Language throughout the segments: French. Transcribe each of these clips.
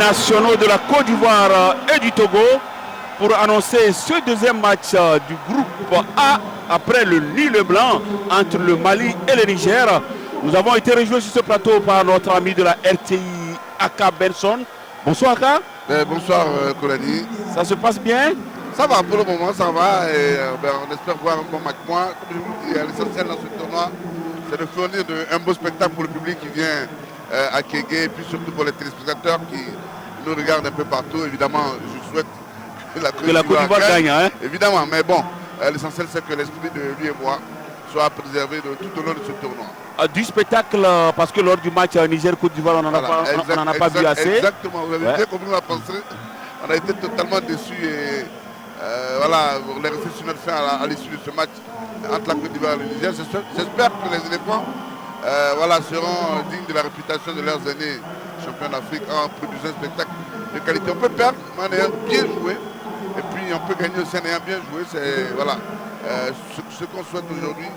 nationaux de la Côte d'Ivoire et du Togo pour annoncer ce deuxième match du groupe A après le nul blanc entre le Mali et le Niger. Nous avons été rejoints sur ce plateau par notre ami de la RTI, Aka Benson. Bonsoir Aka. Bonsoir Kolani. Ça se passe bien? Ça va pour le moment, ça va et on espère voir un bon match. Moi, comme je vous dis, l'essentiel dans ce tournoi, c'est de fournir un beau spectacle pour le public qui vient à Kégué et puis surtout pour les téléspectateurs qui nous regardent un peu partout. Évidemment, je souhaite que la Côte d'Ivoire gagne. Hein? Évidemment, mais bon, l'essentiel c'est que l'esprit de lui et moi soit préservé tout au long de ce tournoi. Du spectacle, parce que lors du match Niger-Côte d'Ivoire, on n'en a pas vu assez. Exactement, vous avez bien compris ma pensée. On a été totalement déçus et voilà, on est resté sur notre fin à l'issue de ce match entre la Côte d'Ivoire et le Niger. J'espère que les éléphants seront dignes de la réputation de leurs aînés champions d'Afrique en produisant un spectacle de qualité. On peut perdre en ayant bien joué et puis on peut gagner aussi en ayant bien joué. C'est voilà, ce qu'on souhaite aujourd'hui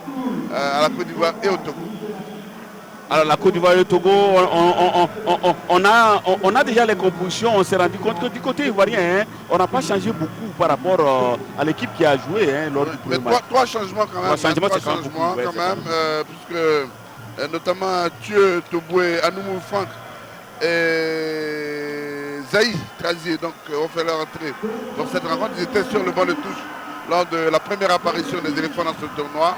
à la Côte d'Ivoire et au Togo. Alors la Côte d'Ivoire et le Togo, on a déjà les compositions. On s'est rendu compte que du côté ivoirien, on n'a pas changé beaucoup par rapport à l'équipe qui a joué lors du premier match. Trois changements quand même. Puisque notamment Thieu, Toboué, Anoumou Franck et Zaï Trazier ont fait leur entrée dans cette rencontre. Ils étaient sur le banc de touche lors de la première apparition des éléphants dans ce tournoi.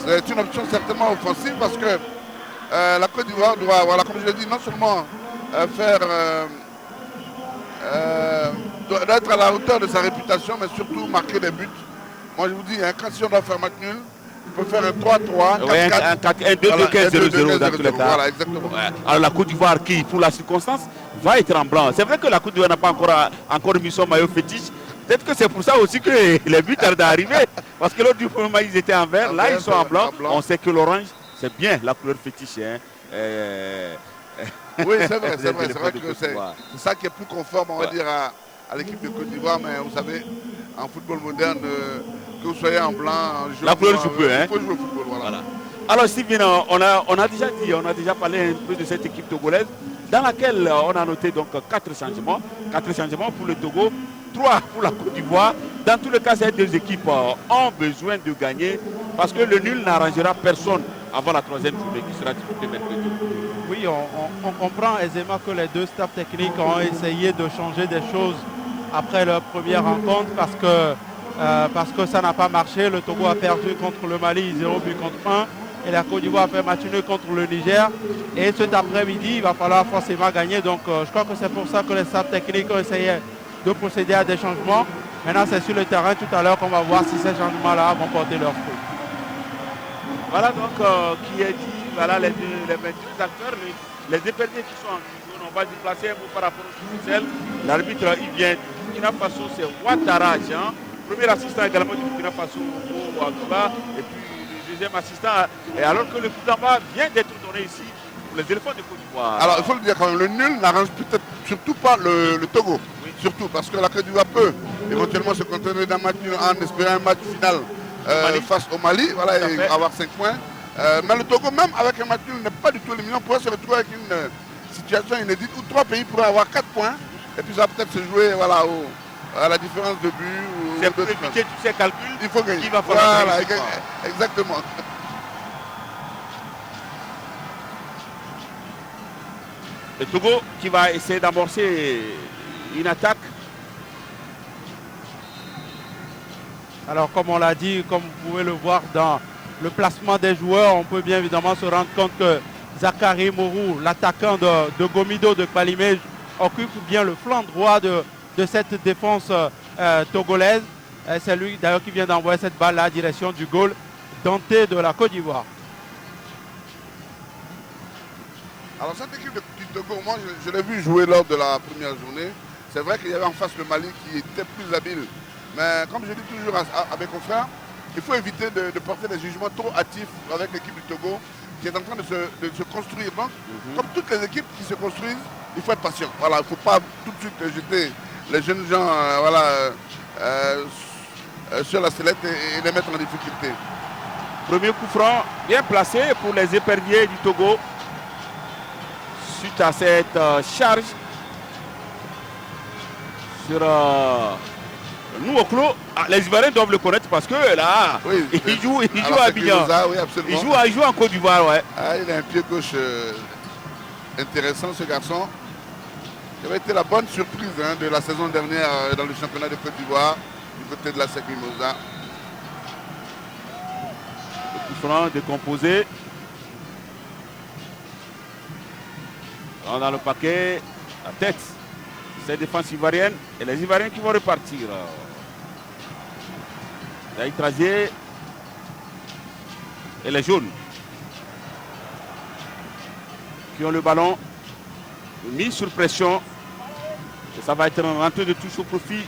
C'est une option certainement offensive parce que la Côte d'Ivoire doit, voilà, comme je l'ai dit, non seulement doit être à la hauteur de sa réputation, mais surtout marquer des buts. Moi je vous dis, si on doit faire match nul, on peut faire un 3-3, 4-4, 1-2-2-15-0-0 dans tous les cas. Voilà, exactement. Alors la Côte d'Ivoire qui, pour la circonstance, va être en blanc. C'est vrai que la Côte d'Ivoire n'a pas encore mis son maillot fétiche. Peut-être que c'est pour ça aussi que les buts tardent à arriver. Parce que l'autre du premier match, ils étaient en vert. Là, ils sont en blanc. On sait que l'orange, c'est bien la couleur fétiche. Oui, c'est vrai que c'est ça qui est plus conforme, on va dire, à l'équipe de Côte d'Ivoire. Mais vous savez, en football moderne, que vous soyez en blanc, en jaune, la couleur joue peu. Il faut jouer au football. Voilà. Alors, Steven, on a déjà parlé un peu de cette équipe togolaise, dans laquelle on a noté donc 4 changements. 4 changements pour le Togo, 3 pour la Côte d'Ivoire. Dans tous les cas, ces deux équipes ont besoin de gagner parce que le nul n'arrangera personne avant la 3e journée qui sera disputée mercredi. Oui, on comprend aisément que les deux staffs techniques ont essayé de changer des choses après leur première rencontre parce que ça n'a pas marché. Le Togo a perdu contre le Mali 0 but contre 1 et la Côte d'Ivoire a fait match nul contre le Niger. Et cet après-midi, il va falloir forcément gagner. Donc je crois que c'est pour ça que les staffs techniques ont essayé de procéder à des changements. Maintenant, c'est sur le terrain tout à l'heure qu'on va voir si ces changements-là vont porter leurs fruits. Voilà donc qui est dit, voilà les 22 acteurs, les éperviers qui sont en zone. On va déplacer un mot par rapport au officiel. L'arbitre, il vient du Burkina Faso, c'est Ouattara Jean. Premier assistant également du Burkina Faso, Ouattara. Et puis le deuxième assistant. Et alors que le coup d'envoi vient d'être donné ici pour les éléphants de Côte d'Ivoire. Alors il faut le dire quand même, le nul n'arrange peut-être surtout pas le Togo. Oui. Surtout parce que la Côte d'Ivoire peut éventuellement se contenir d'un match nul en espérant un match final face au Mali, voilà, et avoir 5 points. Mais le Togo, même avec un match nul, n'est pas du tout éliminé. On pourrait se retrouver avec une situation inédite où 3 pays pourraient avoir 4 points. Et puis ça va peut-être se jouer voilà, à la différence de but. C'est pour éviter tous ces calculs. Il faut gagner. Il va falloir voilà, exactement. Le Togo qui va essayer d'amorcer une attaque. Alors comme on l'a dit, comme vous pouvez le voir dans le placement des joueurs, on peut bien évidemment se rendre compte que Zachary Mourou, l'attaquant de Gomido de Kpalimé, occupe bien le flanc droit de cette défense togolaise. C'est lui d'ailleurs qui vient d'envoyer cette balle à la direction du goal denté de la Côte d'Ivoire. Alors cette équipe du Togo, moi je l'ai vu jouer lors de la première journée. C'est vrai qu'il y avait en face le Mali qui était plus habile. Mais comme je dis toujours à mes confrères, il faut éviter de porter des jugements trop hâtifs avec l'équipe du Togo qui est en train de se construire. Donc, comme toutes les équipes qui se construisent, il faut être patient. Voilà, il ne faut pas tout de suite jeter les jeunes gens sur la sellette et les mettre en difficulté. Premier coup franc bien placé pour les éperviers du Togo. Suite à cette charge sur Nouakchott. Ah, les Ivoiriens doivent le connaître parce que là, Oui, il joue alors, à c'est Abidjan. Guinoza, oui, absolument. Il joue en Côte d'Ivoire, ouais. Ah, il a un pied gauche intéressant, ce garçon. Ça avait été la bonne surprise hein, de la saison dernière dans le championnat de Côte d'Ivoire, du côté de la SEC Mimosa. Le coup franc décomposé. On a le paquet, la tête. C'est défense ivoirienne et les Ivoiriens qui vont repartir. Là, Trazier et les jaunes qui ont le ballon mis sur pression. Et ça va être un rentrée de touche au profit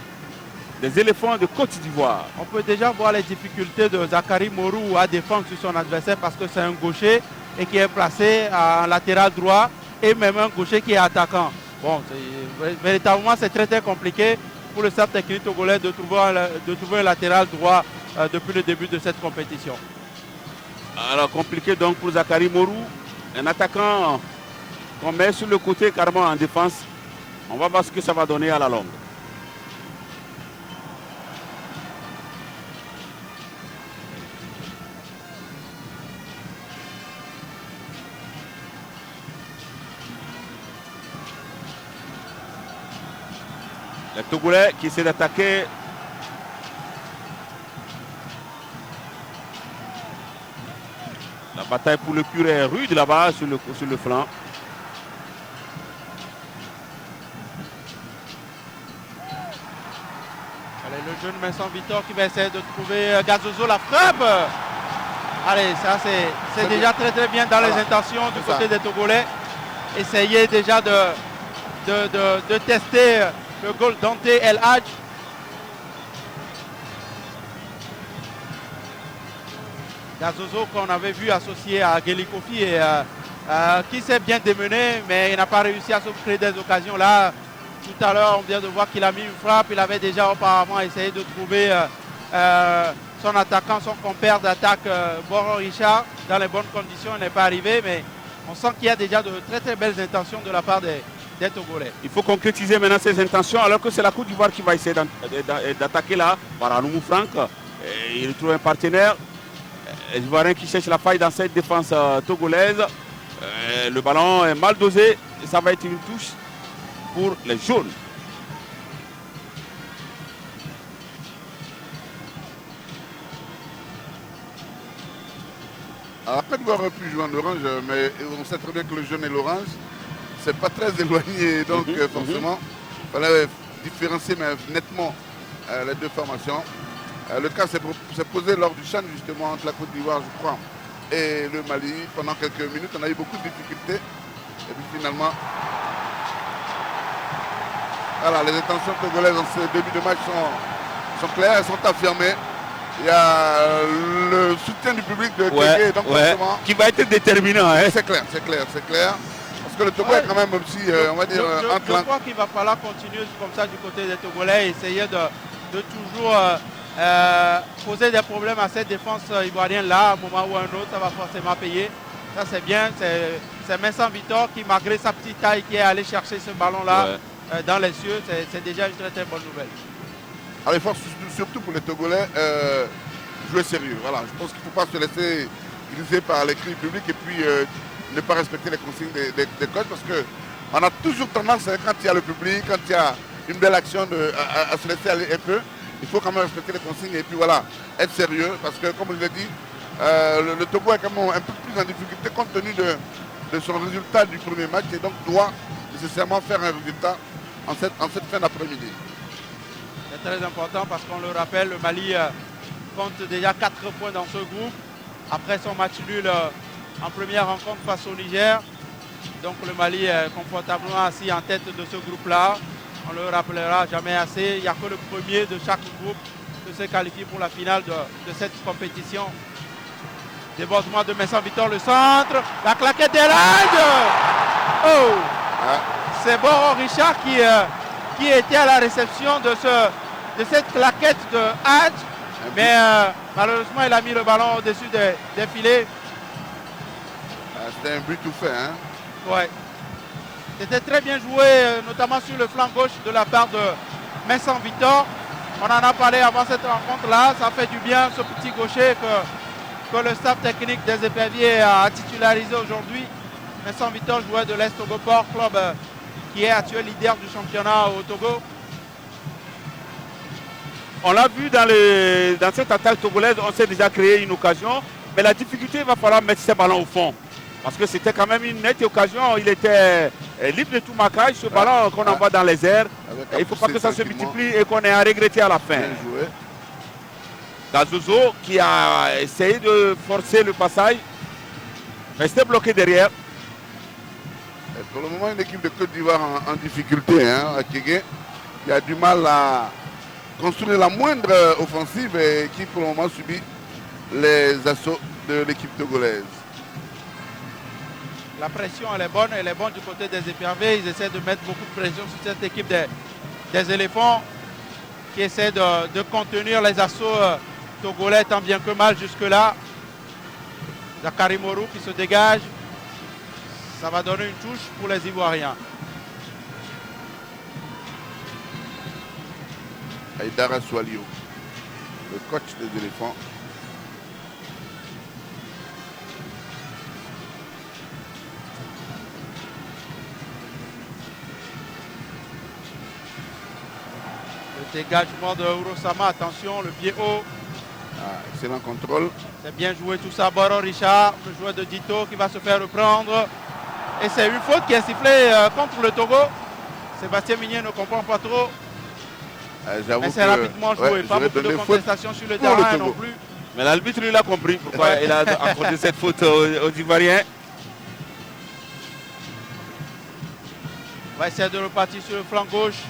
des éléphants de Côte d'Ivoire. On peut déjà voir les difficultés de Zakari Morou à défendre sur son adversaire parce que c'est un gaucher et qui est placé en latéral droit et même un gaucher qui est attaquant. Bon, véritablement c'est très compliqué pour le staff technique togolais de trouver un latéral droit depuis le début de cette compétition. Alors compliqué donc pour Zakari Morou, un attaquant qu'on met sur le côté carrément en défense. On va voir ce que ça va donner à la longue. Les Togolais qui essaient d'attaquer. La bataille pour le pur est rude là-bas sur le flanc. Allez, le jeune Vincent Victor qui va essayer de trouver Gazozo, la frappe. Allez, ça c'est déjà très bien dans les intentions du côté des Togolais. Essayer déjà de tester le goal Dante El Hadj. Gazozo qu'on avait vu associé à Geli Kofi et qui s'est bien démené, mais il n'a pas réussi à se créer des occasions. Là, tout à l'heure, on vient de voir qu'il a mis une frappe. Il avait déjà auparavant essayé de trouver son attaquant, son compère d'attaque, Boro Richard, dans les bonnes conditions. Il n'est pas arrivé, mais on sent qu'il y a déjà de très belles intentions de la part des Togolais. Il faut concrétiser maintenant ses intentions, alors que c'est la Côte d'Ivoire qui va essayer d'attaquer là, par Anoumou Franck. Il trouve un partenaire. Les Ivoiriens qui cherchent la faille dans cette défense togolaise. Le ballon est mal dosé et ça va être une touche pour les jaunes. Alors, Côte d'Ivoire aurait pu jouer en orange, mais on sait très bien que le jaune et l'orange, c'est pas très éloigné, donc forcément, il fallait différencier mais nettement les deux formations. Le cas s'est posé lors du CHAN justement entre la Côte d'Ivoire, je crois, et le Mali. Pendant quelques minutes, on a eu beaucoup de difficultés. Et puis finalement, voilà, les intentions togolaises dans ce début de match sont claires, elles sont affirmées. Il y a le soutien du public de Guégué, donc forcément, qui va être déterminant. Hein. C'est clair. Parce que le Togo est quand même aussi, on va dire, je crois qu'il va falloir continuer comme ça du côté des Togolais, essayer de toujours poser des problèmes à cette défense ivoirienne là, à un moment ou à un autre, ça va forcément payer. Ça c'est bien, c'est Vincent Victor qui, malgré sa petite taille, qui est allé chercher ce ballon là dans les cieux, c'est déjà une très bonne nouvelle. Alors il faut surtout pour les Togolais jouer sérieux. Voilà, je pense qu'il ne faut pas se laisser griser par les cris publics et puis ne pas respecter les consignes des coachs, parce qu'on a toujours tendance, quand il y a le public, quand il y a une belle action, à se laisser aller un peu. Il faut quand même respecter les consignes et puis voilà, être sérieux, parce que comme je l'ai dit, le Togo est quand même un peu plus en difficulté compte tenu de son résultat du premier match et donc doit nécessairement faire un résultat en cette fin d'après-midi. C'est très important parce qu'on le rappelle, le Mali compte déjà 4 points dans ce groupe après son match nul en première rencontre face au Niger. Donc le Mali est confortablement assis en tête de ce groupe-là. On ne le rappellera jamais assez. Il n'y a que le premier de chaque groupe qui se qualifie pour la finale de cette compétition. Débordement de Vincent Victor, le centre. La claquette d'El Hadj. Oh, c'est Boro Richard qui était à la réception de cette claquette de Hadj. Mais malheureusement, il a mis le ballon au-dessus des filets. C'était un but tout fait. Hein? Ouais. C'était très bien joué, notamment sur le flanc gauche de la part Vincent Victor. On en a parlé avant cette rencontre-là. Ça fait du bien ce petit gaucher que le staff technique des Éperviers a titularisé aujourd'hui. Vincent Victor, joueur de l'Est Togo Port Club, qui est actuel leader du championnat au Togo. On l'a vu dans cette attaque togolaise, on s'est déjà créé une occasion. Mais la difficulté, il va falloir mettre ces ballons au fond. Parce que c'était quand même une nette occasion. Il était libre de tout marquage. Ce ballon qu'on envoie dans les airs, il ne faut pas que ça se multiplie et qu'on ait à regretter à la fin. Gazozo qui a essayé de forcer le passage, mais c'était bloqué derrière. Et pour le moment, une équipe de Côte d'Ivoire en difficulté, à Kégué, qui a du mal à construire la moindre offensive et qui pour le moment subit les assauts de l'équipe togolaise. La pression elle est bonne du côté des Éperviers. Ils essaient de mettre beaucoup de pression sur cette équipe des éléphants qui essaie de contenir les assauts togolais tant bien que mal jusque-là. Zakari Morou qui se dégage. Ça va donner une touche pour les Ivoiriens. Aïdara Swalio, le coach des éléphants. Le dégagement de Urosama, attention, le pied haut. Excellent contrôle. C'est bien joué tout ça. Boro Richard, le joueur de Dito qui va se faire reprendre. Et c'est une faute qui est sifflée contre le Togo. Sébastien Migné ne comprend pas trop. Mais c'est rapidement joué. Pas beaucoup de contestation sur le terrain non plus. Mais l'arbitre, lui, l'a compris pourquoi il a accordé cette faute aux Ivoiriens. On va essayer de repartir sur le flanc gauche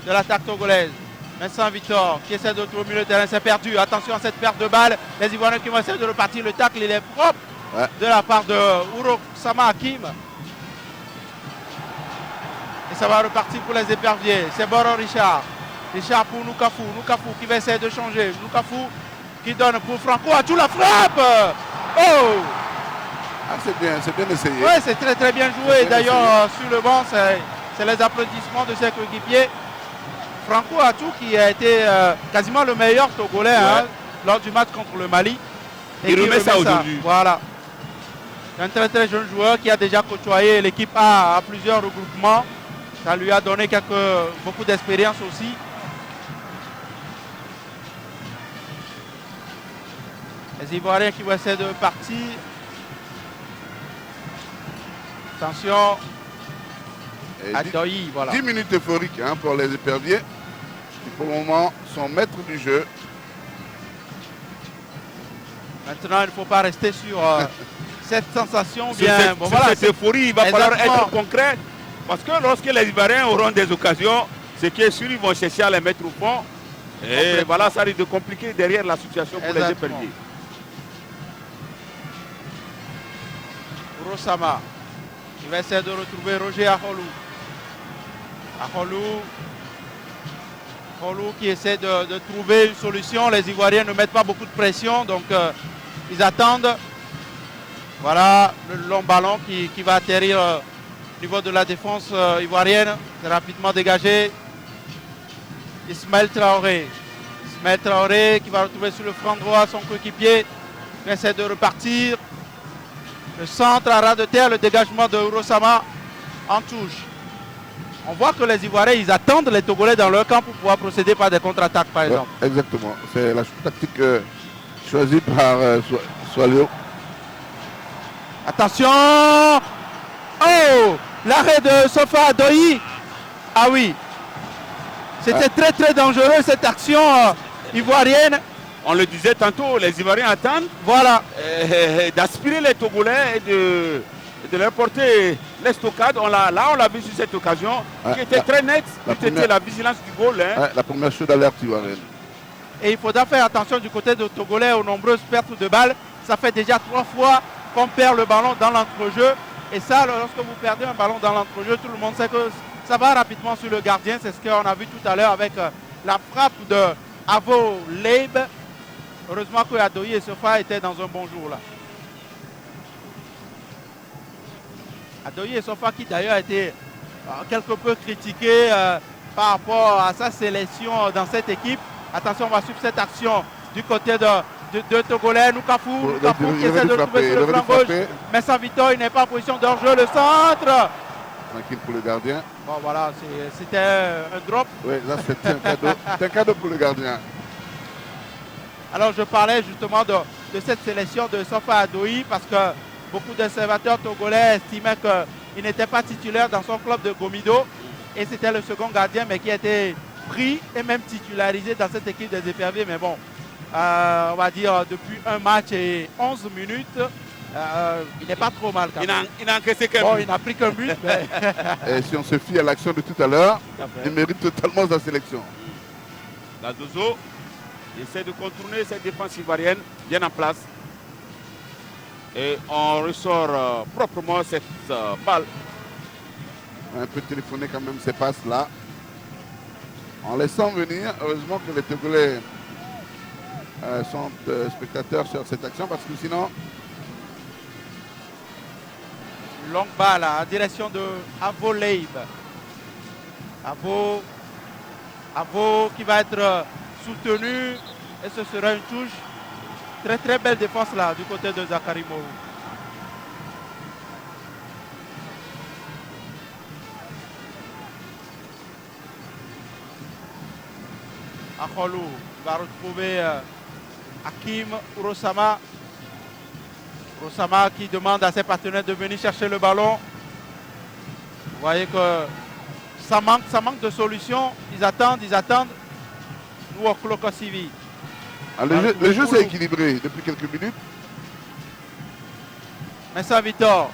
de l'attaque togolaise. Vincent Victor qui essaie de trouver au milieu de terrain, c'est perdu. Attention à cette perte de balle. Les Ivoiriens qui vont essayer de repartir. Le tacle, il est propre de la part de Urosama Hakim. Et ça va repartir pour les Éperviers. C'est Boro Richard. Richard pour Nukafu. Nukafu qui va essayer de changer. Nukafu qui donne pour Franco. Atou la frappe. Oh! C'est bien essayé. Oui, c'est très très bien joué. D'ailleurs, sur le banc, c'est les applaudissements de ses coéquipiers. Franco Atou qui a été quasiment le meilleur Togolais lors du match contre le Mali. Et il remet ça aujourd'hui. Voilà. Un très très jeune joueur qui a déjà côtoyé l'équipe A à plusieurs regroupements. Ça lui a donné beaucoup d'expérience aussi. Les Ivoiriens qui vont essayer de partir. Attention. Adoyi, voilà. 10 minutes euphoriques pour les Éperviers qui pour le moment sont maîtres du jeu. Maintenant, il ne faut pas rester sur cette sensation. Cette euphorie, il va falloir être concret. Parce que lorsque les Ivoiriens auront des occasions, ce qui est sûr, ils vont chercher à les mettre au fond. Et voilà, ça risque de compliquer derrière la situation pour les Éperviers. Urosama, il va essayer de retrouver Roger Aholou. Aholou qui essaie de trouver une solution. Les Ivoiriens ne mettent pas beaucoup de pression, donc ils attendent. Voilà le long ballon qui va atterrir au niveau de la défense ivoirienne. C'est rapidement dégagé. Ismaël Traoré. Ismaël Traoré qui va retrouver sur le front droit son coéquipier. Il essaie de repartir. Le centre à ras de terre, le dégagement de Urosama en touche. On voit que les Ivoiriens, ils attendent les Togolais dans leur camp pour pouvoir procéder par des contre-attaques, par exemple. Exactement. C'est la tactique choisie par Swalio. Attention! Oh! L'arrêt de Sofa Adoyi. Ah oui. C'était très très dangereux cette action ivoirienne. On le disait tantôt, les Ivoiriens attendent d'aspirer les Togolais et de leur porter l'estocade. On l'a vu sur cette occasion qui était très nette. C'était la vigilance du goal. La première chose d'alerte ivoirienne. Et il faudra faire attention du côté de Togolais aux nombreuses pertes de balles. Ça fait déjà 3 fois qu'on perd le ballon dans l'entrejeu. Et ça, lorsque vous perdez un ballon dans l'entrejeu, tout le monde sait que ça va rapidement sur le gardien. C'est ce qu'on a vu tout à l'heure avec la frappe de Avo Leib. Heureusement que Adoyi et Sofa étaient dans un bon jour là. Adoyi et Sofa qui d'ailleurs a été quelque peu critiqué par rapport à sa sélection dans cette équipe. Attention, on va suivre cette action du côté de Togolais. Noukafou qui essaie de trouver sur le flanc gauche. Mais sans Vitor, il n'est pas en position de hors-jeu. Le centre. Tranquille pour le gardien. Bon, voilà, c'était un drop. Oui, là, c'était un cadeau. C'est un cadeau pour le gardien. Alors, je parlais justement de cette sélection de Sofa Adoui parce que beaucoup d'observateurs togolais estimaient qu'il n'était pas titulaire dans son club de Gomido. Et c'était le second gardien, mais qui a été pris et même titularisé dans cette équipe des Éperviers. Mais bon, on va dire depuis un match et 11 minutes, il n'est pas trop mal quand même. Il n'a encaissé qu'un Bon, but. il n'a pris qu'un but. Mais... Et si on se fie à l'action de tout à l'heure, il mérite totalement sa sélection. Gazozo essaie de contourner cette défense ivoirienne bien en place. Et on ressort proprement cette balle. Un peu téléphoné quand même ces passes là. En laissant venir, heureusement que les Togolais sont spectateurs sur cette action parce que sinon... Longue balle en direction de Avo Leib. Avo qui va être soutenu et ce sera une touche. Très très belle défense là du côté de Zakari Morou. Akholou va retrouver Hakim Urosama. Urosama qui demande à ses partenaires de venir chercher le ballon. Vous voyez que ça manque de solutions. Ils attendent. Nous au Klokosivi. Le jeu s'est équilibré depuis quelques minutes. Mais ça, Victor.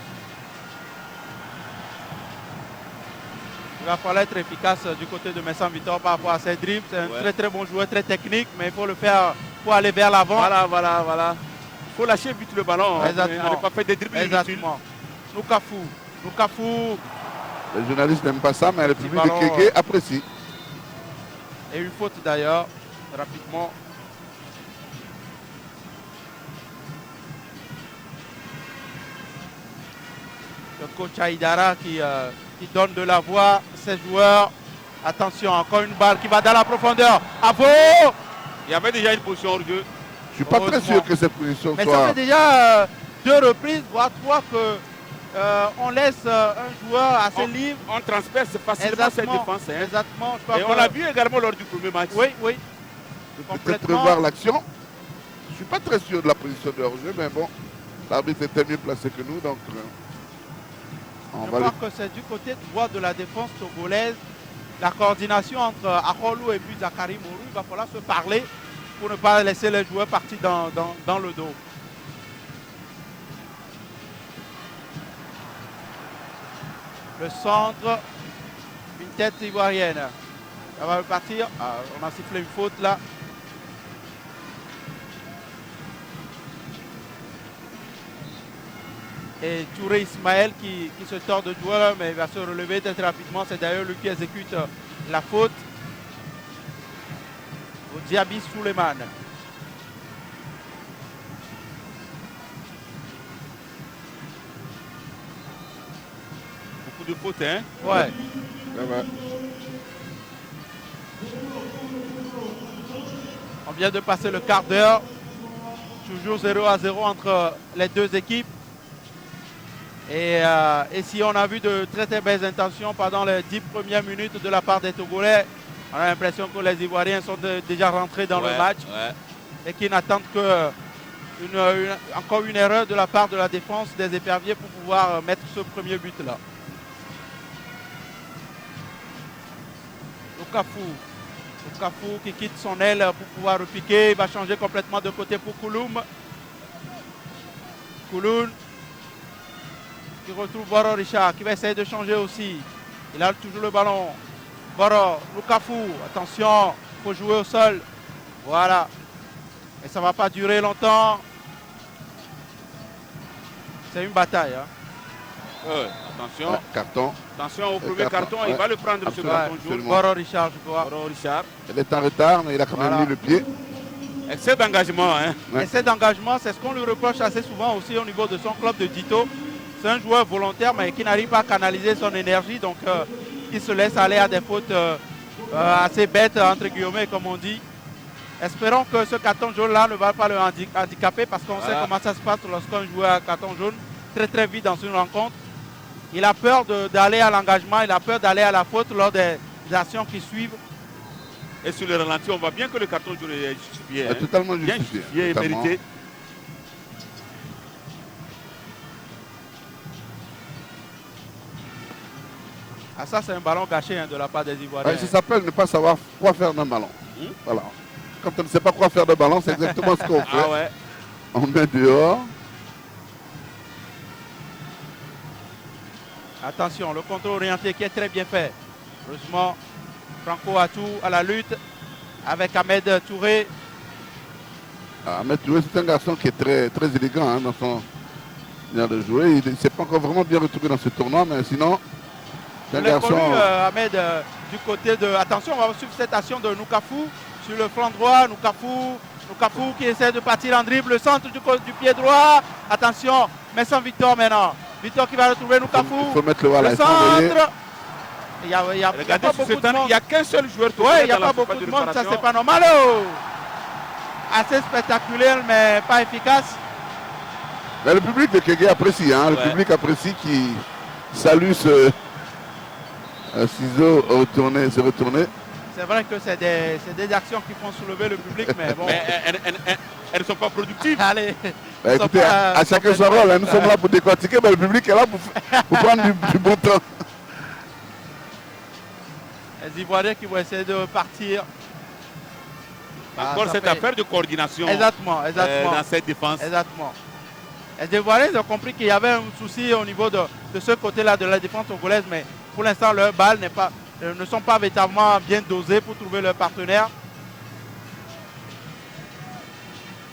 Il va falloir être efficace du côté de Messan Vitor par rapport à ses dribbles. C'est un très très bon joueur, très technique, mais il faut le faire pour aller vers l'avant. Voilà. Il faut lâcher vite le ballon. Exactement. On n'a pas fait des dribbles inutiles. Noukafou. Les journalistes n'aiment pas ça, mais le public de Kéké apprécie. Et une faute d'ailleurs, rapidement. Le coach Aïdara qui donne de la voix à ses joueurs. Attention, encore une balle qui va dans la profondeur. Avo! Il y avait déjà une position hors jeu. Je suis pas très sûr que cette position mais soit... ça fait déjà 2 reprises, voire 3 que on laisse un joueur assez libre. On transperce facilement cette défense. Hein. Exactement. Et on l'a vu également lors du premier match. Oui. Peut-être revoir l'action. Je ne suis pas très sûr de la position de hors-jeu, mais bon, l'arbitre était mieux placé que nous, donc... Je crois que c'est du côté droit de la défense togolaise. La coordination entre Akholou et puis Zakari Morou, il va falloir se parler pour ne pas laisser les joueurs partir dans le dos. Le centre, une tête ivoirienne. Ça va repartir. On a sifflé une faute là. Et Touré Ismaël qui se tord de joueur, mais il va se relever très rapidement. C'est d'ailleurs lui qui exécute la faute au Diaby Suleiman. Beaucoup de fautes, hein? Ouais. On vient de passer le quart d'heure. Toujours 0-0 entre les deux équipes. Et si on a vu de très très belles intentions pendant les 10 premières minutes de la part des Togolais, on a l'impression que les Ivoiriens sont déjà rentrés dans le match et qu'ils n'attendent que encore une erreur de la part de la défense des Éperviers pour pouvoir mettre ce premier but là. Noukafou qui quitte son aile pour pouvoir repiquer, il va changer complètement de côté pour Kouloum. Kouloum qui retrouve Boro Richard qui va essayer de changer aussi. Il a toujours le ballon. Boro, Noukafou, attention, il faut jouer au sol. Voilà. Et ça ne va pas durer longtemps. C'est une bataille. Hein. Attention. Carton. Attention au premier carton, il va le prendre ce carton jaune. Boro Richard, je crois. Boro Richard. Il est en retard, mais il a quand même mis le pied. Excès d'engagement. Hein. Excès d'engagement, c'est ce qu'on lui reproche assez souvent aussi au niveau de son club de Dito. C'est un joueur volontaire mais qui n'arrive pas à canaliser son énergie, donc il se laisse aller à des fautes assez bête, entre guillemets, comme on dit. Espérons que ce carton jaune-là ne va pas le handicaper parce qu'on sait comment ça se passe lorsqu'on joue à carton jaune très très vite dans une rencontre. Il a peur d'aller à l'engagement, il a peur d'aller à la faute lors des actions qui suivent. Et sur le ralenti, on voit bien que le carton jaune est justifié. Hein. Totalement bien justifié. Et mérité. Ah, ça, c'est un ballon gâché de la part des Ivoiriens. Ça s'appelle ne pas savoir quoi faire d'un ballon. Voilà. Quand on ne sait pas quoi faire d'un ballon, c'est exactement ce qu'on fait. Ah ouais. On met dehors. Attention, le contrôle orienté qui est très bien fait. Heureusement, Franco Atou à la lutte avec Ahmed Touré. Ahmed Touré, c'est un garçon qui est très, très élégant hein, dans son manière de jouer. Il ne s'est pas encore vraiment bien retrouvé dans ce tournoi, mais sinon, c'est un garçon... connu, Ahmed, du côté de... Attention, on va suivre cette action de Noukafou sur le flanc droit. Noukafou qui essaie de partir en dribble, le centre du pied droit. Attention, mais sans Victor maintenant. Victor qui va retrouver Noukafou. Il faut mettre le centre. Il n'y a regardez, pas beaucoup de monde. Il n'y a qu'un seul joueur. Oui, il n'y a pas beaucoup de monde, ça c'est pas normal. Oh, assez spectaculaire, mais pas efficace. Mais le public de Kégué apprécie, hein. Le public apprécie qui salue ce ciseau se retourner. C'est vrai que c'est des actions qui font soulever le public, mais bon. Mais elles ne sont pas productives. Allez. Bah, écoutez, à chacun son rôle, hein. Nous sommes là pour décortiquer, mais le public est là pour prendre du bon temps. Les Ivoiriens qui vont essayer de partir. Encore cette affaire de coordination. Exactement. Dans cette défense. Exactement. Les Ivoiriens ont compris qu'il y avait un souci au niveau de ce côté-là de la défense togolaise, mais pour l'instant, leurs balles ne sont pas véritablement bien dosées pour trouver leur partenaire.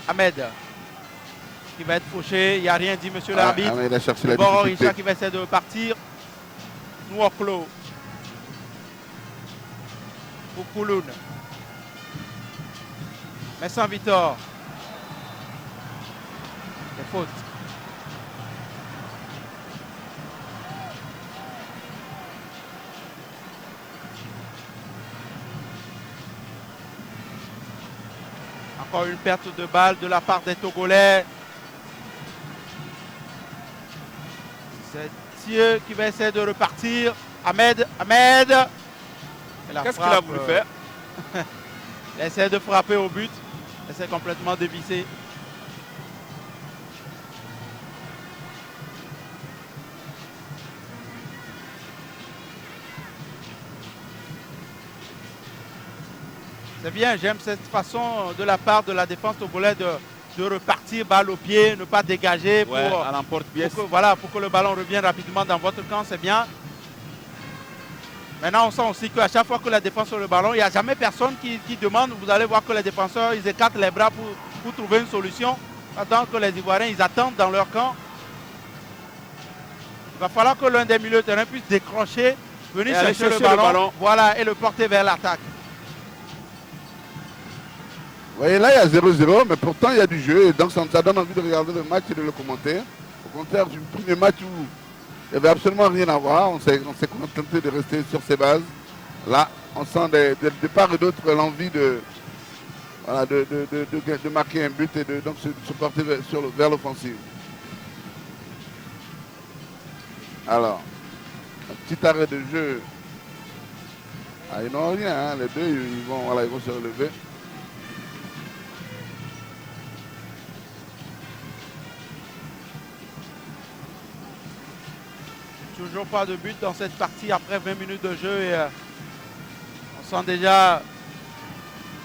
Ahmed qui va être fauché, il n'y a rien dit, monsieur l'arbitre. Il a cherché la Bon, difficulté. Richard qui va essayer de partir. Nouaklo. Koulounes. Mais sans Victor. Des fautes. Encore une perte de balle de la part des Togolais. C'est Thieu qui va essayer de repartir. Ahmed. Qu'est-ce qu'il a voulu faire? Il essaie de frapper au but. Et c'est complètement dévissé. C'est bien, j'aime cette façon de la part de la défense togolaise de repartir balle au pied, ne pas dégager pour, à l'emporte-pièce. pour que le ballon revienne rapidement dans votre camp, c'est bien. Maintenant, on sent aussi qu'à chaque fois que la défense sur le ballon, il n'y a jamais personne qui demande. Vous allez voir que les défenseurs, ils écartent les bras pour trouver une solution. Pendant que les Ivoiriens, ils attendent dans leur camp. Il va falloir que l'un des milieux de terrain puisse décrocher, venir chercher le ballon, voilà, et le porter vers l'attaque. Vous voyez, là, il y a 0-0, mais pourtant, il y a du jeu. Et donc, ça donne envie de regarder le match et de le commenter. Au contraire du premier match où il n'y avait absolument rien à voir. On s'est contenté de rester sur ses bases. Là, on sent de part et d'autre l'envie de marquer un but et de donc, se porter vers l'offensive. Alors, un petit arrêt de jeu. Ah, ils n'ont rien, hein. Les deux, ils vont se relever. Toujours pas de but dans cette partie après 20 minutes de jeu et on sent déjà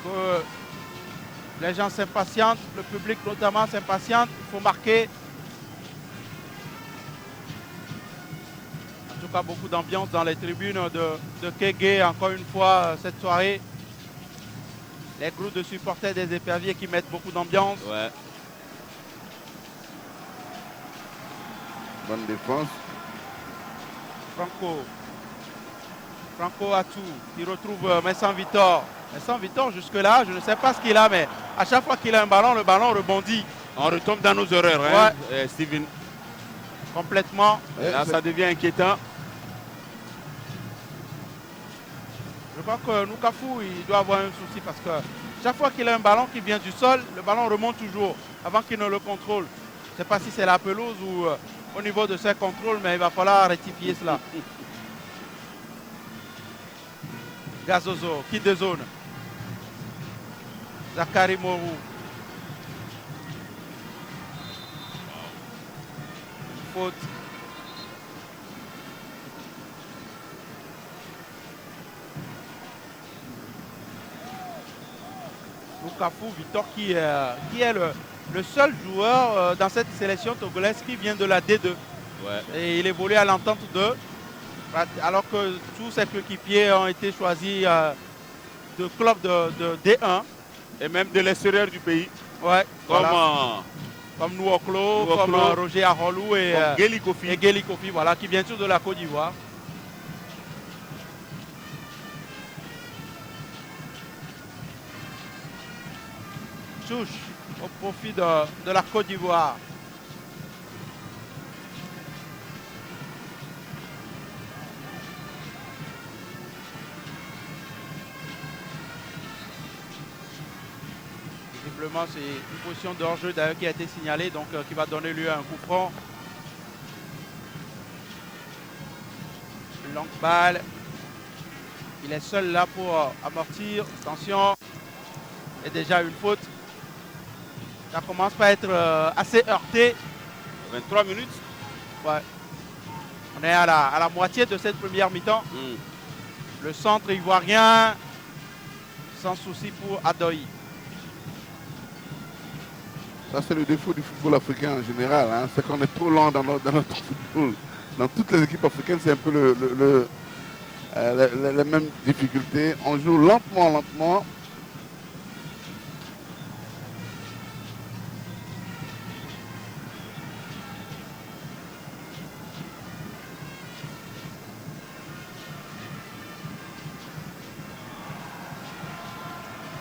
que les gens s'impatientent, le public notamment s'impatiente, il faut marquer. En tout cas, beaucoup d'ambiance dans les tribunes de Kégué, encore une fois cette soirée. Les groupes de supporters des éperviers qui mettent beaucoup d'ambiance. Ouais. Bonne défense. Franco Atou qui retrouve Messan Vitor. Messan Vitor jusque-là, je ne sais pas ce qu'il a, mais à chaque fois qu'il a un ballon, le ballon rebondit. On retombe dans nos erreurs, hein, Steven. Complètement. Là, ça devient inquiétant. Je crois que Noukafou, il doit avoir un souci parce que chaque fois qu'il a un ballon qui vient du sol, le ballon remonte toujours avant qu'il ne le contrôle. Je ne sais pas si c'est la pelouse ou au niveau de ses contrôles, mais il va falloir rectifier cela. Gazozo, quitte de zone. Zakari Morou. Faute. Noukafou, Victor, qui est le seul joueur dans cette sélection togolaise qui vient de la D2. Ouais. Et il évolue à l'entente 2, alors que tous ses coéquipiers ont été choisis de clubs de D1. Et même de l'extérieur du pays. Ouais, Comme, voilà. Comme Nouoklo, comme Roger Arolou et Geli Kofi. Et Geli Kofi, voilà, qui vient tous de la Côte d'Ivoire. Touche au profit de la Côte d'Ivoire. Visiblement, c'est une position de hors-jeu d'ailleurs qui a été signalée, donc qui va donner lieu à un coup franc. Une longue balle. Il est seul là pour amortir. Attention. Et déjà une faute. Ça commence par être assez heurté. 23 minutes. Ouais. On est à la moitié de cette première mi-temps. Le centre ivoirien, sans souci pour Adoyi. Ça, c'est le défaut du football africain en général. Hein. C'est qu'on est trop lent dans notre football. Dans toutes les équipes africaines, c'est un peu les mêmes difficultés. On joue lentement.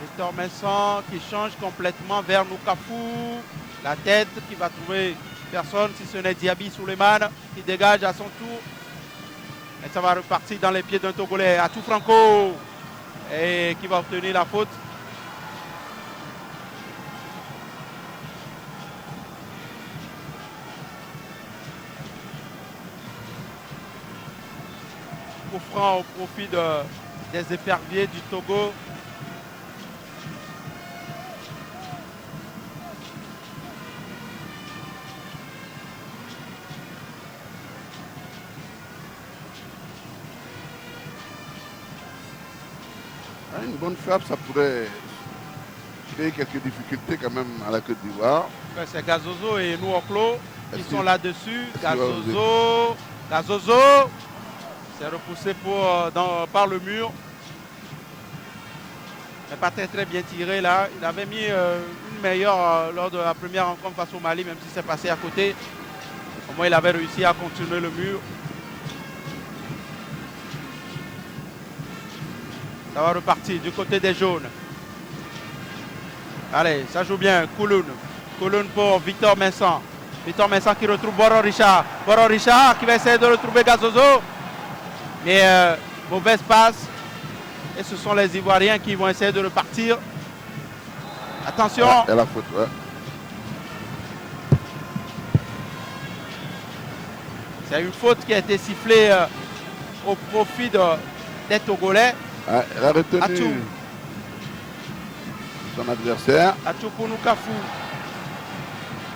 Victor Messon qui change complètement vers Noukafou. La tête qui va trouver personne si ce n'est Diaby Souleymane qui dégage à son tour. Et ça va repartir dans les pieds d'un Togolais. Atou Franco et qui va obtenir la faute. Coup franc au profit des éperviers du Togo. Une bonne frappe, ça pourrait créer quelques difficultés quand même à la Côte d'Ivoire. C'est Gazozo et Nouoklo qui sont là-dessus. Gazozo c'est repoussé par le mur. Mais pas très bien tiré là. Il avait mis une meilleure lors de la première rencontre face au Mali, même si c'est passé à côté. Au moins il avait réussi à continuer le mur. Ça va repartir du côté des jaunes. Allez, ça joue bien. Kouloun. Kouloun pour Victor Messon. Victor Messon qui retrouve Boro Richard. Boro Richard qui va essayer de retrouver Gazozo. Mais mauvaise passe. Et ce sont les Ivoiriens qui vont essayer de repartir. Attention. Et la faute, ouais. C'est une faute qui a été sifflée au profit des Togolais. Elle a retenu son adversaire. Atou pour Noukafou.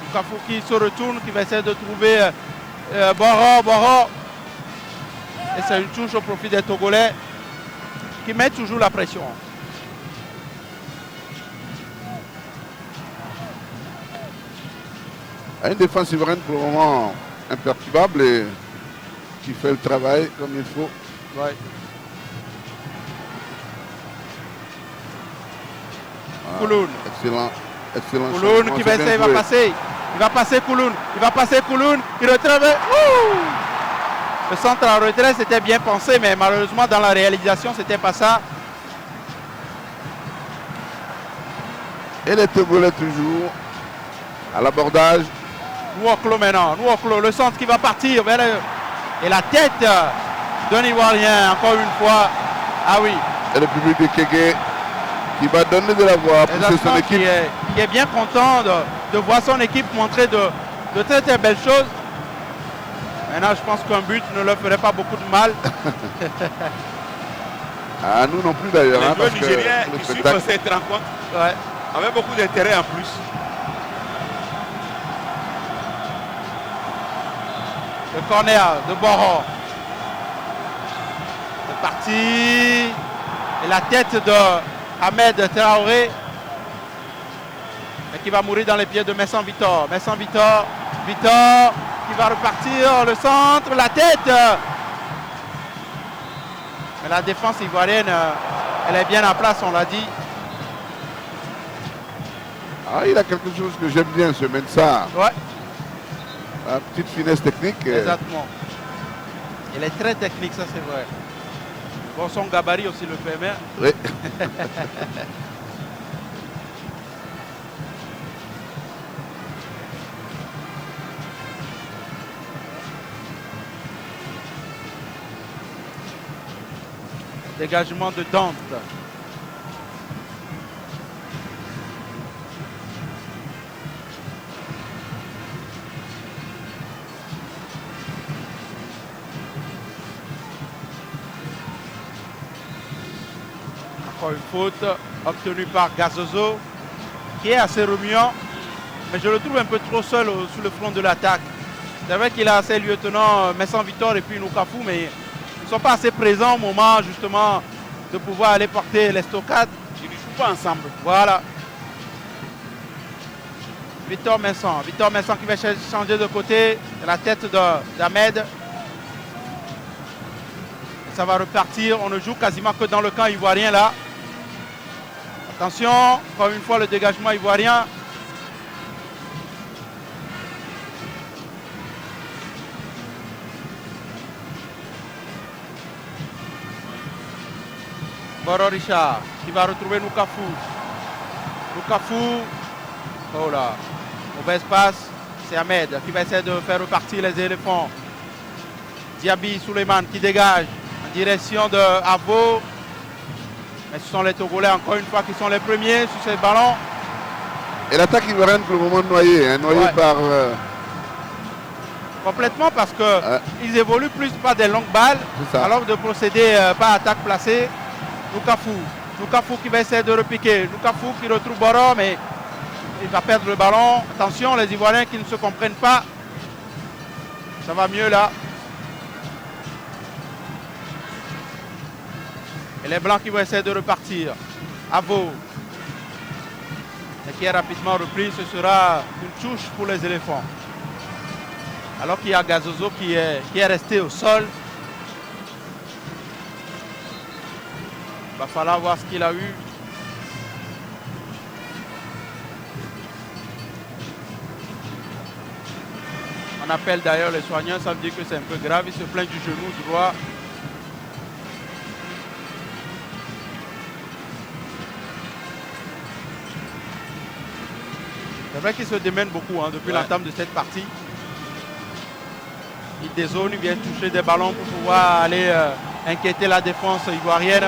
Noukafou qui se retourne, qui va essayer de trouver Boro. Et c'est une touche au profit des Togolais qui mettent toujours la pression. Une défense ivoirienne pour le moment imperturbable et qui fait le travail comme il faut. Ouais. Kouloun. Excellent. Kouloun qui va essayer, il va passer Kouloun. Il retrouve. Le centre en retrait, c'était bien pensé, mais malheureusement dans la réalisation, c'était pas ça. Et les Togolais toujours à l'abordage. Nouoklo maintenant. Nouoklo, le centre qui va partir et la tête d'un Ivoirien, encore une fois. Ah oui, Et le public de Kégué qui va donner de la voix à pousser son équipe. Qui est bien content de voir son équipe montrer de très très belles choses. Maintenant, je pense qu'un but ne leur ferait pas beaucoup de mal. Ah, nous non plus d'ailleurs. Les hein, joueurs parce que nigériens le qui suivent spectacle- cette rencontre Ouais. avec beaucoup d'intérêt en plus. Le corner de Boro. C'est parti. Et la tête de Ahmed Traoré. Mais qui va mourir dans les pieds de Messan Vitor. Messan Vitor. Vitor qui va repartir. Le centre. La tête. Mais la défense ivoirienne, elle est bien en place, on l'a dit. Ah, il a quelque chose que j'aime bien, ce Mensah. Ouais, Une petite finesse technique. exactement. Il est très technique, ça c'est vrai. Bon, son gabarit aussi le permet. Oui. Dégagement de Dante. Encore une faute obtenue par Gazozo, qui est assez remuant, mais je le trouve un peu trop seul sur le front de l'attaque. C'est vrai qu'il a ses lieutenants Messan Vitor et puis Nukafu, mais ils ne sont pas assez présents au moment justement de pouvoir aller porter les stockades. Ils ne jouent pas ensemble. Voilà. Victor Messan qui va changer de côté, la tête d'Ahmed. Ça va repartir, on ne joue quasiment que dans le camp ivoirien là. Attention, encore une fois le dégagement ivoirien. Boro Richard qui va retrouver Nukafu. Nukafu, oh là, mauvaise passe, c'est Ahmed qui va essayer de faire repartir les éléphants. Diaby Suleiman qui dégage en direction de Abo. Mais ce sont les Togolais encore une fois qui sont les premiers sur ces ballons. Et l'attaque ivoirienne pour le moment noyée. Hein, noyée Ouais. par... Complètement parce qu'ils évoluent plus par des longues balles C'est ça. alors de procéder par attaque placée. Nukafu qui va essayer de repiquer. Nukafu qui retrouve Boro, mais il va perdre le ballon. Attention, les Ivoiriens qui ne se comprennent pas. Ça va mieux là. Et les Blancs qui vont essayer de repartir. Avo. Et qui est rapidement repris. Ce sera une touche pour les éléphants. Alors qu'il y a Gazozo qui est resté au sol. Il va falloir voir ce qu'il a eu. On appelle d'ailleurs les soignants, ça veut dire que c'est un peu grave. Il se plaint du genou droit. C'est vrai qu'il se démène beaucoup depuis l'entame de cette partie. Il dézone, il vient toucher des ballons pour pouvoir aller inquiéter la défense ivoirienne.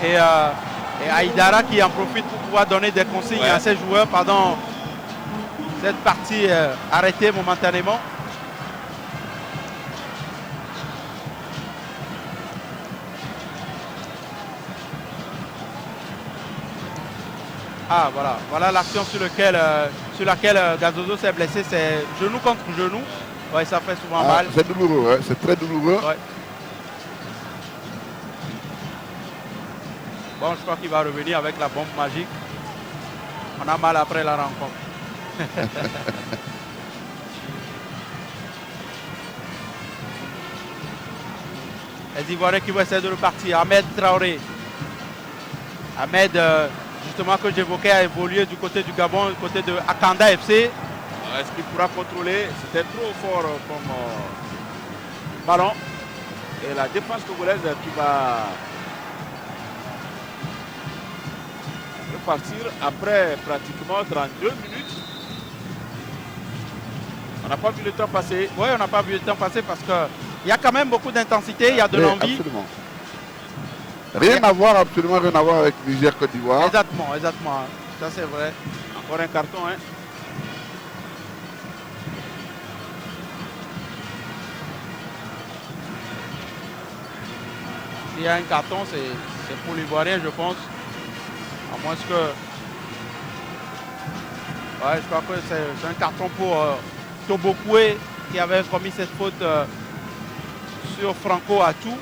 Et Aïdara qui en profite pour pouvoir donner des consignes à ses joueurs pendant cette partie arrêtée momentanément. Ah voilà l'action sur laquelle Gazozo s'est blessé, c'est genou contre genou. Ouais, ça fait souvent mal. C'est douloureux, hein, c'est très douloureux. Ouais. Bon, je crois qu'il va revenir avec la bombe magique. On a mal après la rencontre. Les Ivoiriens qui vont essayer de repartir. Ahmed Traoré. Ahmed, justement, que j'évoquais, a évolué du côté du Gabon, du côté de Akanda FC. Est-ce qu'il pourra contrôler? C'était trop fort comme ballon. Et la défense togolaise qui va repartir après pratiquement 32 minutes. On n'a pas vu le temps passer. Oui, on n'a pas vu le temps passer parce que Il y a quand même beaucoup d'intensité, il y a de l'envie. Absolument. Rien à voir, absolument rien à voir avec Niger-Côte d'Ivoire. Exactement, exactement. Ça c'est vrai. Encore un carton, hein. S'il y a un carton, c'est pour l'Ivoirien, je pense. À moins que... Ouais, je crois que c'est un carton pour Tobokwe qui avait commis cette faute sur Franco Atou.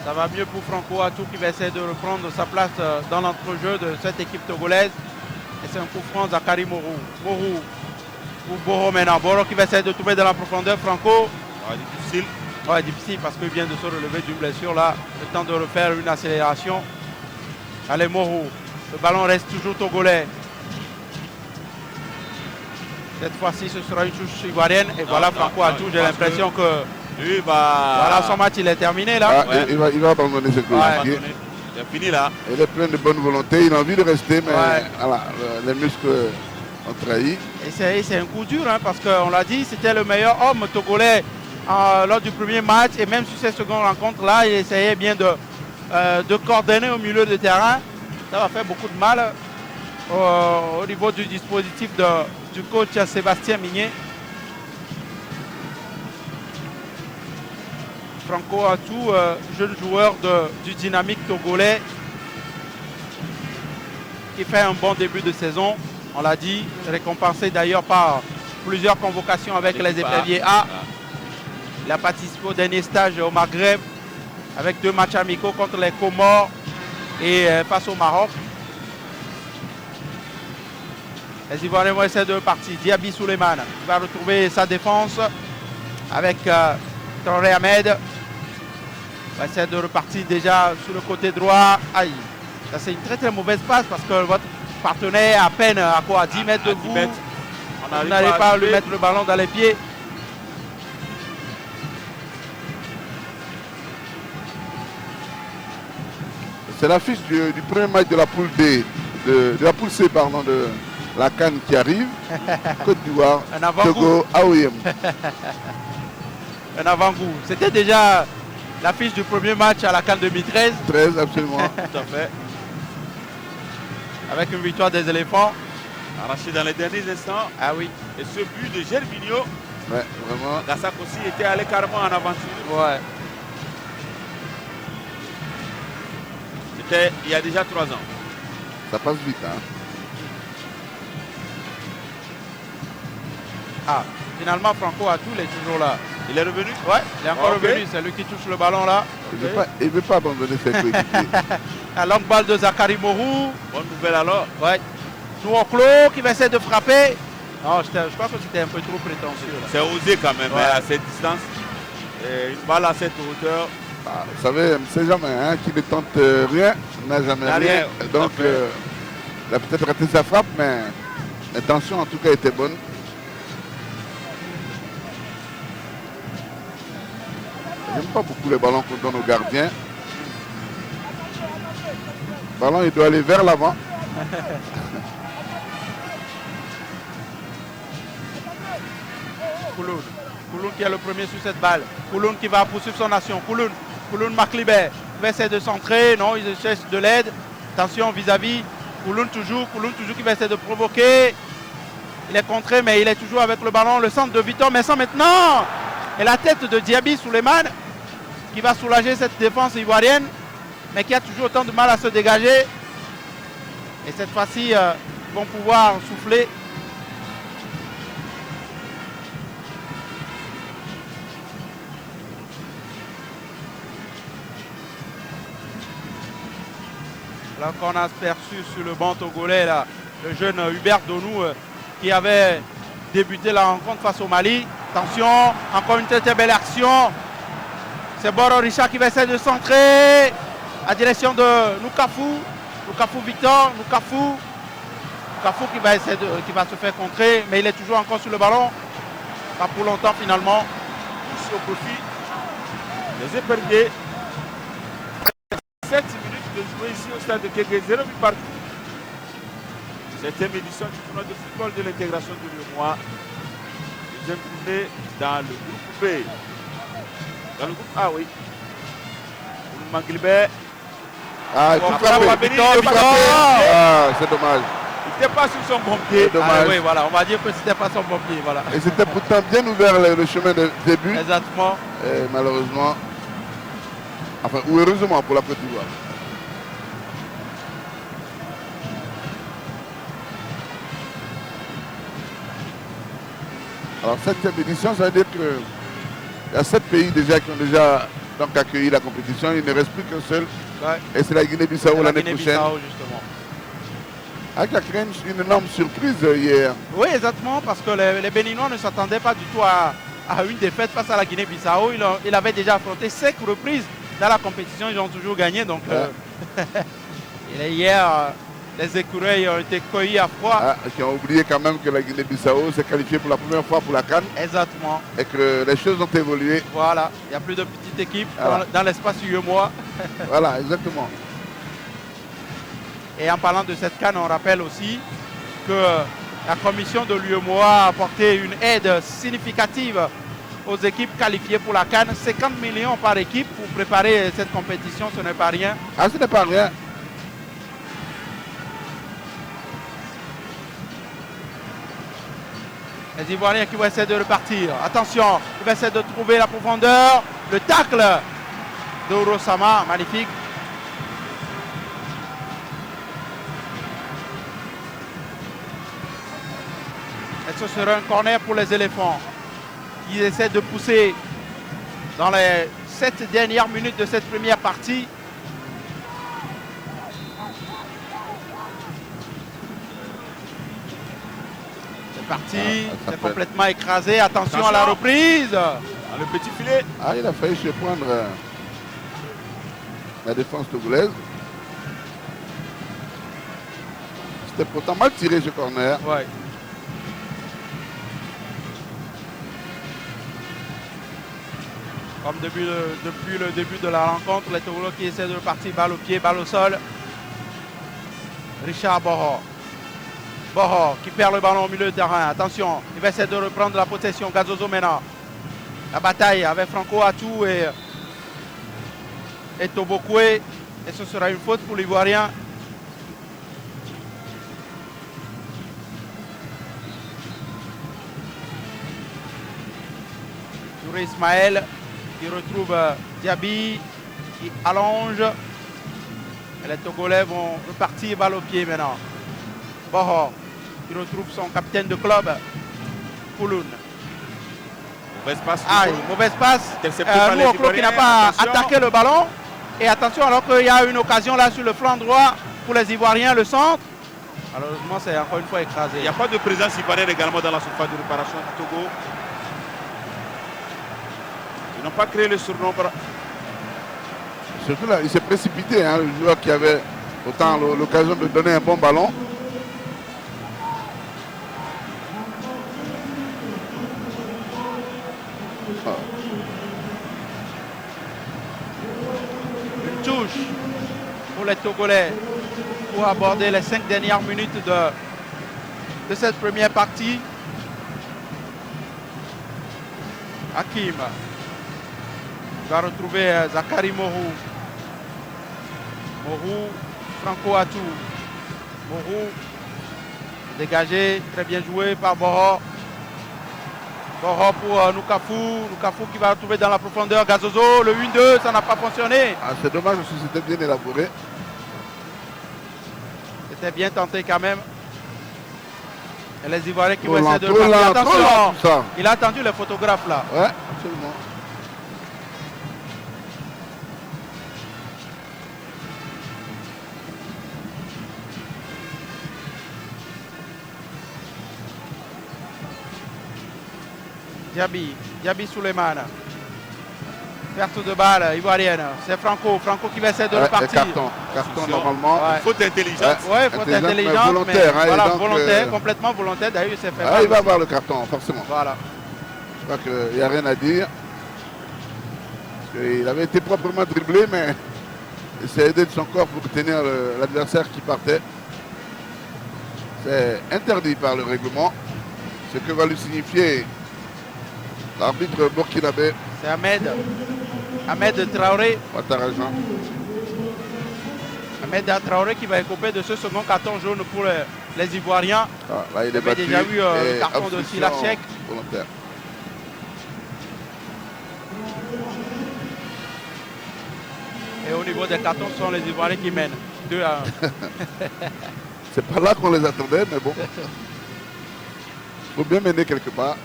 Ça va mieux pour Franco Atou qui va essayer de reprendre sa place dans l'entrejeu de cette équipe togolaise. Et c'est un coup franc, Zakari Morou. Morou ou Boro maintenant. Boro qui va essayer de trouver dans la profondeur. Franco. Ouais, difficile. Ouais, difficile parce qu'il vient de se relever d'une blessure là. Le temps de refaire une accélération. Allez, Morou. Le ballon reste toujours togolais. Cette fois-ci, ce sera une touche ivoirienne. Et voilà Franco Atou. J'ai l'impression que... Lui, bah... Voilà, son match, il est terminé là. Ah, ouais. il va abandonner ce coéquipier. Il a fini là. Il est plein de bonne volonté, il a envie de rester, mais Ouais. voilà, les muscles ont trahi. Et c'est un coup dur, hein, parce qu'on l'a dit, c'était le meilleur homme togolais lors du premier match. Et même sur ces secondes rencontres-là, il essayait bien de coordonner au milieu de terrain. Ça va faire beaucoup de mal au niveau du dispositif du coach Sébastien Migné. Franco Atou, jeune joueur du dynamique togolais, qui fait un bon début de saison. On l'a dit, récompensé d'ailleurs par plusieurs convocations avec les éperviers A. Il a participé au dernier stage au Maghreb avec 2 matchs amicaux contre les Comores et face au Maroc. Les Ivoiriens vont essayer de partir. Diaby Souleymane va retrouver sa défense avec Traoré Ahmed. Va essayer de repartir déjà sur le côté droit. Aïe, ça c'est une très très mauvaise passe parce que votre partenaire est à peine à quoi, 10 mètres de vous. On n'arrive pas à lui mettre le ballon dans les pieds. C'est l'affiche du premier match de la poule D, de la poule C, pardon, de la CAN qui arrive. Côte d'Ivoire, Togo, AOM. Un avant-goût. C'était déjà l'affiche du premier match à la CAN 2013. 13, absolument. Tout à fait. Avec une victoire des éléphants. Arraché dans les derniers instants. Ah oui. Et ce but de Gervinho, Ouais, vraiment. Gassak aussi était allé carrément en aventure. Ouais. C'était il y a déjà 3 ans. Ça passe vite, hein. Ah, finalement Franco Atou, il est toujours là. Il est revenu. Ouais, il est encore Ok. revenu. C'est lui qui touche le ballon là. Il ne veut pas abandonner ses coéquipiers. La longue balle de Zakari Morou. Bonne nouvelle alors. Ouais. Nouaklo qui va essayer de frapper. Non, je crois que c'était un peu trop prétentieux là. C'est osé quand même, Ouais. hein, à cette distance. Et une balle à cette hauteur. Ah, vous savez, on ne sait jamais, hein, qui ne tente rien n'a jamais N'a rien. rien, tout à Donc, fait. il a peut-être raté sa frappe, mais l'intention en tout cas était bonne. J'aime pas beaucoup les ballons qu'on donne aux gardiens. Le ballon, il doit aller vers l'avant. Kouloun qui est le premier sur cette balle. Kouloun qui va poursuivre son action. Kouloun Maclibert va essayer de centrer. Non, il cherche de l'aide. Attention vis-à-vis. Kouloun toujours qui va essayer de provoquer. Il est contré, mais il est toujours avec le ballon. Le centre de Victor Messon maintenant. Et la tête de Diaby Souleymane qui va soulager cette défense ivoirienne, mais qui a toujours autant de mal à se dégager. Et cette fois-ci, ils vont pouvoir souffler. Là qu'on a aperçu sur le banc togolais, là, le jeune Hubert Donou qui avait débuté la rencontre face au Mali. Attention, encore une très belle action. C'est Boro Richard qui va essayer de centrer à direction de Nukafu. Nukafu Victor, Nukafu qui va essayer qui va se faire contrer, mais il est toujours encore sur le ballon. Pas pour longtemps finalement. Ici au profit des éperviers. 7 minutes de jouer ici au stade de Kéké, 0 but partout. 7e édition du tournoi de football de l'intégration du Lyon-Moi. Deuxième tournée dans le groupe B. Dans le groupe A, oui. Manglibert. Ah, il faut frapper. Ah, c'est dommage. Il n'était pas sur son bon pied. Ah, oui, voilà, on va dire que c'était pas son bon pied. Voilà. Et c'était pourtant bien ouvert le chemin de début. Exactement. Et malheureusement, enfin, ou heureusement pour la Côte d'Ivoire. Alors, 7e édition, ça veut dire qu'il y a 7 pays déjà qui ont déjà donc, accueilli la compétition. Il ne reste plus qu'un seul. Ouais. Et c'est la Guinée-Bissau l'année prochaine. Justement. Ah, qui a créé une énorme surprise hier. Oui, exactement, parce que les Béninois ne s'attendaient pas du tout à une défaite face à la Guinée-Bissau. Ils avaient déjà affronté 5 reprises dans la compétition, ils ont toujours gagné. Donc, hier, les écureuils ont été cueillis à froid. Ah, qui ont oublié quand même que la Guinée-Bissau s'est qualifiée pour la première fois pour la CAN. Exactement. Et que les choses ont évolué. Voilà, il n'y a plus de petites équipes voilà. dans l'espace UEMOA. Voilà, exactement. Et en parlant de cette CAN, on rappelle aussi que la commission de l'UEMOA a apporté une aide significative aux équipes qualifiées pour la CAN. 50 millions par équipe pour préparer cette compétition, ce n'est pas rien. Ah, ce n'est pas rien. Les Ivoiriens qui vont essayer de repartir. Attention, il va essayer de trouver la profondeur. Le tacle de Urosama, magnifique. Et ce sera un corner pour les éléphants. Ils essaient de pousser dans les 7 dernières minutes de cette première partie. C'est parti, c'est complètement écrasé. Attention à la reprise. Dans le petit filet. Ah, il a failli surprendre la défense togolaise. C'était pourtant mal tiré ce corner. Ouais. Comme depuis le début de la rencontre, les Togolais qui essaient de repartir, balle au pied, balle au sol. Richard Boro. Boro qui perd le ballon au milieu de terrain. Attention, il va essayer de reprendre la possession. Gazozo maintenant. La bataille avec Franco Atou et Tobokwe. Et ce sera une faute pour l'Ivoirien. Touré Ismaël qui retrouve Diaby, qui allonge. Et les Togolais vont repartir balle au pied maintenant. Boro qui retrouve son capitaine de club, Kouloun. Mauvaise passe. Mauvaise passe. Nous, qui n'a pas attaqué le ballon. Et attention, alors qu'il y a une occasion là sur le flanc droit pour les Ivoiriens, le centre. Malheureusement, c'est encore une fois écrasé. Il n'y a pas de présence ivoirienne également dans la surface de réparation du Togo. Ils n'ont pas créé le surnombre. Surtout là, il s'est précipité, hein, le joueur qui avait autant l'occasion de donner un bon ballon. Une touche pour les Togolais pour aborder les 5 dernières minutes de cette première partie. Hakim va retrouver Zakari Morou. Morou, Franco Atou. Morou, dégagé, très bien joué par Boro. Boro pour Nukafu. Nukafu qui va retrouver dans la profondeur Gazozo. Le 1-2, ça n'a pas fonctionné. Ah, c'est dommage parce que c'était bien élaboré. C'était bien tenté quand même. Et les Ivoiriens qui vont Trop essayer de lent, trop repartir. lent, trop lent, Attention, tout ça. il a attendu les photographes là. Ouais, absolument. Diaby Souleymane. Perte de balle ivoirienne. C'est Franco. Franco qui va essayer de repartir. Carton normalement. Ouais. Faute intelligente. Ouais, faute intelligente. Volontaire. Mais, voilà, donc, volontaire, complètement volontaire. D'ailleurs, il s'est fait mal il va aussi. avoir le carton, forcément. Voilà. Je crois qu'il n'y a rien à dire. Parce qu'il avait été proprement dribblé, mais il s'est aidé de son corps pour tenir l'adversaire qui partait. C'est interdit par le règlement. Ce que va lui signifier l'arbitre burkinabé. C'est Ahmed Traoré. Ouattara-Jean. Ahmed Traoré qui va écoper de ce second carton jaune pour les Ivoiriens. Ah, là, il est avait battu. déjà vu le et carton de obstruction Silachek. volontaire. Et au niveau des cartons, ce sont les Ivoiriens qui mènent 2 à 1. C'est pas là qu'on les attendait, mais bon. Il faut bien mener quelque part.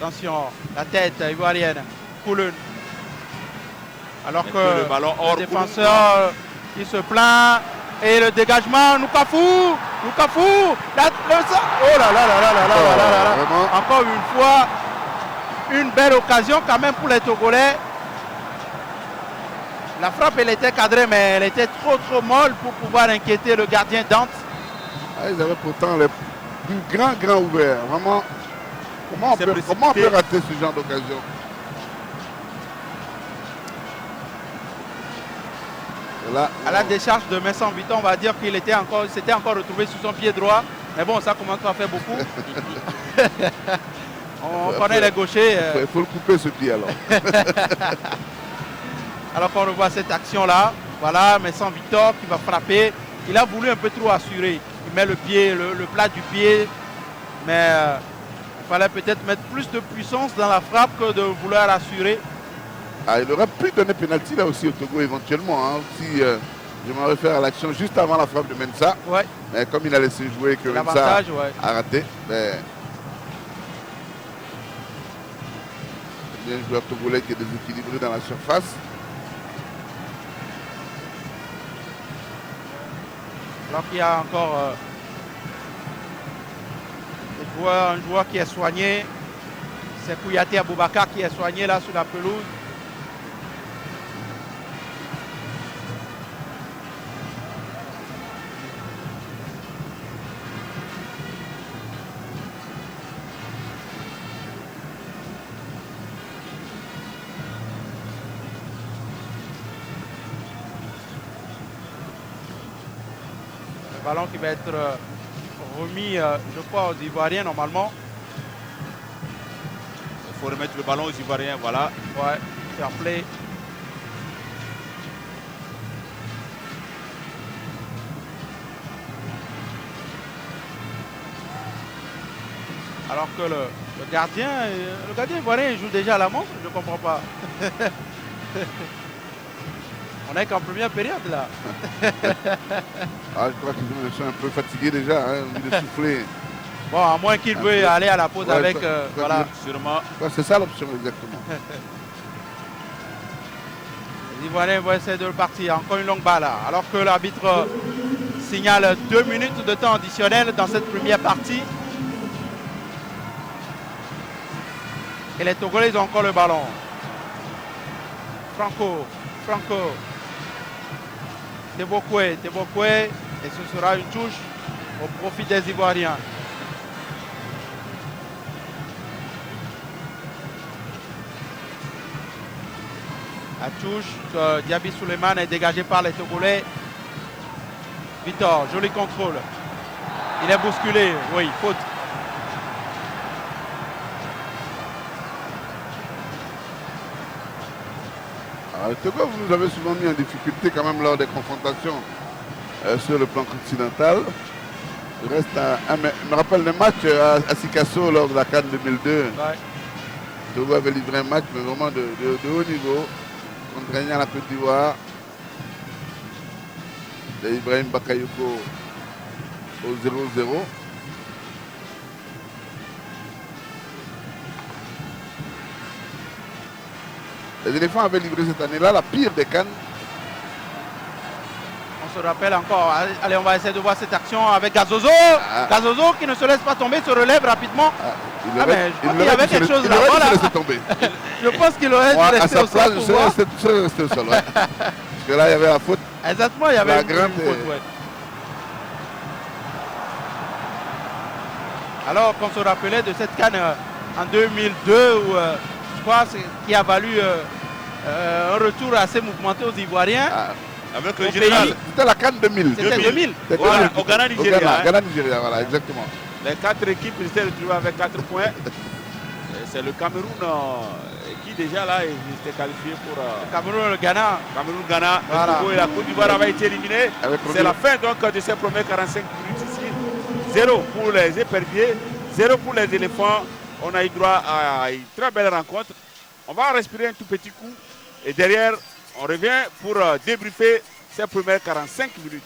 Attention, la tête ivoirienne, Kouloun. Alors Et que le ballon hors le défenseur qui se plaint. Et le dégagement, Noukafou. Oh là là là là là là là là là. Vraiment. Encore une fois, une belle occasion quand même pour les Togolais. La frappe, elle était cadrée, mais elle était trop molle pour pouvoir inquiéter le gardien Dante. Ah, ils avaient pourtant les plus grands ouverts. Vraiment, comment on peut rater ce genre d'occasion? Là, À la décharge de Vincent Viton, on va dire qu'il s'était encore retrouvé sur son pied droit. Mais bon, ça commence à faire beaucoup. On connaît les gauchers. il faut le couper ce pied alors. Alors qu'on revoit cette action-là. Voilà, Vincent Victor qui va frapper. Il a voulu un peu trop assurer. Il met le pied, le plat du pied. Mais il fallait peut-être mettre plus de puissance dans la frappe que de vouloir assurer. Ah, il aurait pu donner pénalty là aussi au Togo éventuellement. Hein, si je m'en réfère à l'action juste avant la frappe de Mensa. Ouais. Mais comme il a laissé jouer que Mensa L'avantage, ouais. a raté. Mais... c'est bien un joueur togolais qui est déséquilibré dans la surface. Alors qu'il y a encore un joueur qui est soigné. C'est Kouyaté Aboubakar qui est soigné là sur la pelouse. Le ballon qui va être remis, je crois, aux Ivoiriens normalement. Il faut remettre le ballon aux Ivoiriens, voilà. Ouais, fair play. Alors que le gardien ivoirien joue déjà à la montre, je ne comprends pas. On est qu'en première période là. Ah, je crois qu'ils sont un peu fatigués déjà, hein, envie de souffler. Bon, à moins qu'il veuille aller à la pause Ouais, avec. voilà. Sûrement. Ouais, c'est ça l'option exactement. Les Ivoiriens vont essayer de repartir. Encore une longue balle. Alors que l'arbitre signale 2 minutes de temps additionnel dans cette première partie. Et les Togolais ont encore le ballon. Franco. Tebokwe. Et ce sera une touche au profit des Ivoiriens. La touche que Diaby Souleymane est dégagé par les Togolais. Victor, joli contrôle. Il est bousculé, oui, faute. Le Togo, vous nous avez souvent mis en difficulté quand même lors des confrontations sur le plan continental. Il reste je me rappelle le match à Sikasso lors de la CAN 2002. Ouais. Le Togo avait livré un match mais vraiment de haut niveau, contraignant la Côte d'Ivoire. C'est Ibrahim Bakayoko au 0-0. Les éléphants avaient livré cette année-là la pire des CAN. On se rappelle encore. Allez, on va essayer de voir cette action avec Gazozo. Gazozo qui ne se laisse pas tomber, se relève rapidement. Ah, mais je crois qu'il y avait quelque chose là. Il aurait Voilà. dû se laisser tomber. Je pense qu'il aurait dû Moi, à rester sa au place, sol je pour serais voir. resté au sol. Ouais. Parce que là, il y avait la faute. Exactement, il y avait La une grande faute, ouais. Alors qu'on se rappelait de cette canne en 2002 où je crois qui a valu un retour assez mouvementé aux Ivoiriens. Ah, Avec Au le général. pays. c'était la canne 2000. C'était 2000. C'était Voilà, 2000. au Ghana, Nigeria, hein. Ghana, Nigeria, voilà, exactement. Les 4 équipes étaient retrouvées avec 4 points. Et c'est le Cameroun qui déjà là était qualifié pour Cameroun et le Ghana. Cameroun, Ghana. Voilà. Le Togo et la Côte d'Ivoire avaient été éliminés. Avec C'est la fin donc de ces premiers 45 minutes ici. 0 pour les éperviers, 0 pour les éléphants. On a eu droit à une très belle rencontre. On va respirer un tout petit coup. Et derrière, on revient pour débriefer ces premières 45 minutes.